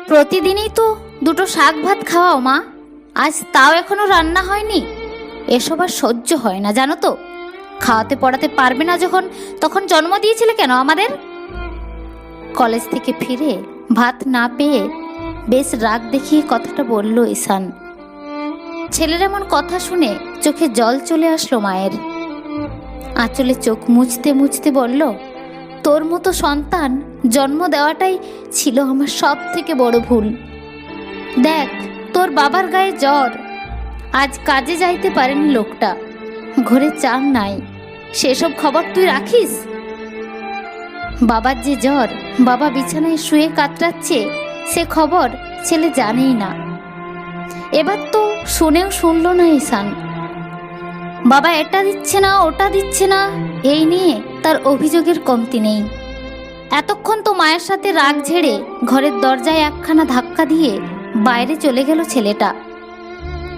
প্রতিদিনই তো দুটো শাক ভাত খাওয়াও মা, আজ তাও এখনো রান্না হয়নি। এসব আর সহ্য হয় না জানো তো। খাওয়াতে পড়াতে পারবে না যখন, তখন জন্ম দিয়েছিলে কেন আমাদের? কলেজ থেকে ফিরে ভাত না পেয়ে বেশ রাগ দেখিয়ে কথাটা বলল ঈশান। ছেলের এমন কথা শুনে চোখে জল চলে আসলো মায়ের। আঁচলে চোখ মুছতে মুছতে বলল, তোর মতো সন্তান জন্ম দেওয়াটাই ছিল আমার সব থেকে বড় ভুল। দেখ, তোর বাবার গায়ে জ্বর, আজ কাজে যাইতে পারেনি লোকটা, ঘরে চাল নাই, সেসব খবর তুই রাখিস? বাবার যে জ্বর, বাবা বিছানায় শুয়ে কাতরাচ্ছে, সে খবর ছেলে জানেই না। এবার তো শুনেও শুনল না ঈশান। বাবা এটা দিচ্ছে না, ওটা দিচ্ছে না, এই নিয়ে তার অভিযোগের কমতি নেই। এতক্ষণ তো মায়ের সাথে রাগ ঝেড়ে ঘরের দরজায় একখানা ধাক্কা দিয়ে বাইরে চলে গেল ছেলেটা।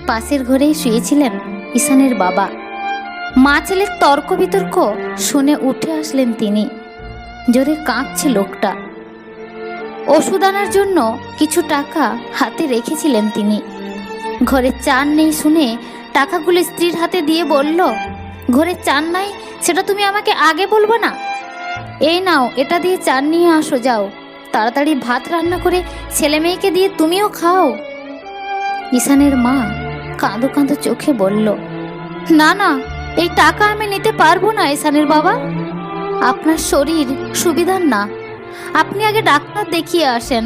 পাশের ঘরেই শুয়েছিলেন ঈশানের বাবা। মা ছেলের তর্ক বিতর্ক শুনে উঠে আসলেন তিনি। জোরে কাঁদছে লোকটা। ওষুধ আনার জন্য কিছু টাকা হাতে রেখেছিলেন তিনি। ঘরে চান নেই শুনে টাকাগুলো স্ত্রীর হাতে দিয়ে বলল, ঘরে চান নাই সেটা তুমি আমাকে আগে বলবো না? এই নাও, এটা দিয়ে চান নিয়ে আসো, যাও তাড়াতাড়ি ভাত রান্না করে ছেলে মেয়েকে দিয়ে তুমিও খাও। ঈশানের মা কাঁদো কাঁদো চোখে বলল, না না, এই টাকা আমি নিতে পারবো না ঈশানের বাবা। আপনার শরীর সুবিধার না, আপনি আগে ডাক্তার দেখিয়ে আসেন।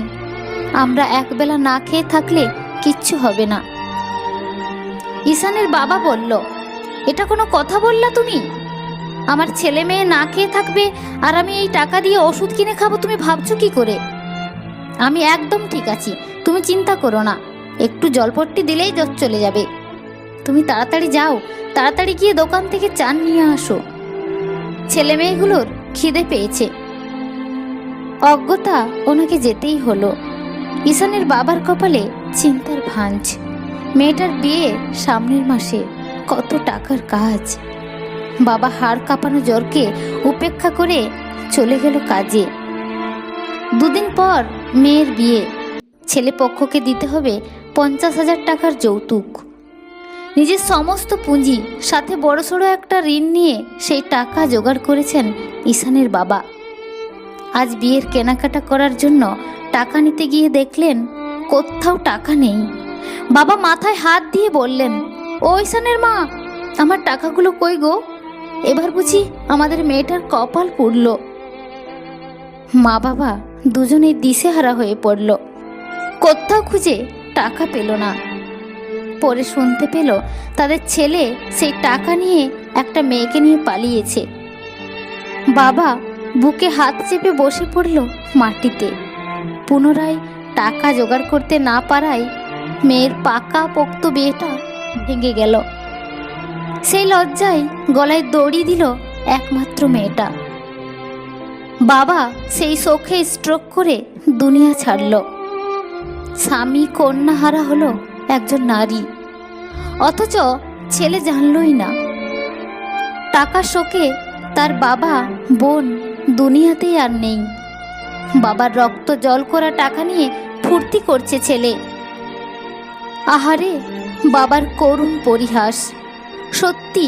আমরা একবেলা না খেয়ে থাকলে কিচ্ছু হবে না। ঈশানের বাবা বলল, এটা কোনো কথা বললা তুমি? আমার ছেলে মেয়ে না খেয়ে থাকবে আর আমি এই টাকা দিয়ে ওষুধ কিনে খাবো, তুমি ভাবছো কি করে? আমি একদম ঠিক আছি, তুমি চিন্তা করো না, একটু জলপট্টি দিলেই জ্বর চলে যাবে। তুমি তাড়াতাড়ি যাও, তাড়াতাড়ি গিয়ে দোকান থেকে চান নিয়ে আসো, ছেলে মেয়েগুলোর খিদে পেয়েছে। অজ্ঞতা ওনাকে যেতেই হলো। ঈশানের বাবার কপালে চিন্তার ভাঁজ। মেয়েটার বিয়ে সামনের মাসে, কত টাকার কাজ। বাবা হাড় কাঁপানো জ্বরকে উপেক্ষা করে চলে গেল কাজে। দুদিন পর মেয়ের বিয়ে। ছেলে পক্ষকে দিতে হবে 50,000 টাকার যৌতুক। নিজের সমস্ত পুঁজি সাথে বড়সড় একটা ঋণ নিয়ে সেই টাকা জোগাড় করেছেন ঈশানের বাবা। আজ বিয়ের কেনাকাটা করার জন্য টাকা নিতে গিয়ে দেখলেন কোথাও টাকা নেই। বাবা মাথায় হাত দিয়ে বললেন, ও ঈশানের মা, আমার টাকাগুলো কই গো? এবার বুঝি আমাদের মেয়েটার কপাল পুড়ল। মা বাবা দুজনেই দিশেহারা হয়ে পড়ল। কোথাও খুঁজে টাকা পেল না। পরে শুনতে পেল তাদের ছেলে সেই টাকা নিয়ে একটা মেয়েকে নিয়ে পালিয়েছে। বাবা বুকে হাত চেপে বসে পড়ল মাটিতে। পুনরায় টাকা জোগাড় করতে না পারায় মেয়ের পাকা পোক্ত বিয়েটা ভেঙে গেল। সেই লজ্জায় গলায় দড়ি দিল একমাত্র মেয়েটা। বাবা সেই শোকে স্ট্রোক করে দুনিয়া ছাড়ল। স্বামী কন্যাহারা হলো একজন নারী, অথচ ছেলে জানলই না। টাকার শোকে তার বাবা বোন দুনিয়াতেই আর নেই। বাবার রক্ত জল করা টাকা নিয়ে ফুর্তি করছে ছেলে। আহারে, বাবার করুণ পরিহাস। সত্যি,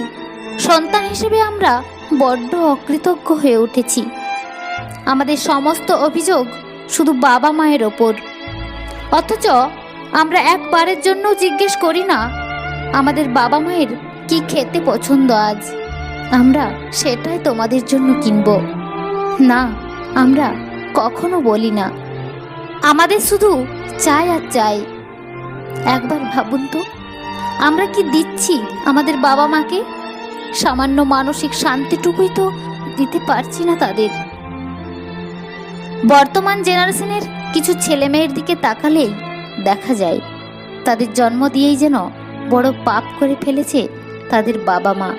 সন্তান হিসেবে আমরা বড্ড অকৃতজ্ঞ হয়ে উঠেছি। আমাদের সমস্ত অভিযোগ শুধু বাবা মায়ের ওপর, অথচ আমরা একবারের জন্য জিজ্ঞেস করি না আমাদের বাবা মায়ের কি খেতে পছন্দ আজ, আমরা সেটাই তোমাদের জন্য কিনব না। আমরা কখনো বলি না, আমাদের শুধু চাই আর চাই। একবার ভাবুন তো, আমরা কি দিচ্ছি আমাদের বাবা মাকে? সামান্য মানসিক শান্তিটুকুই তো দিতে পারছি না তাদের। বর্তমান জেনারেশনের কিছু ছেলে মেয়ের দিকে তাকালেই দেখা যায় তাদের জন্ম দিয়েই যেন বড় পাপ করে ফেলেছে তাদের বাবা মা।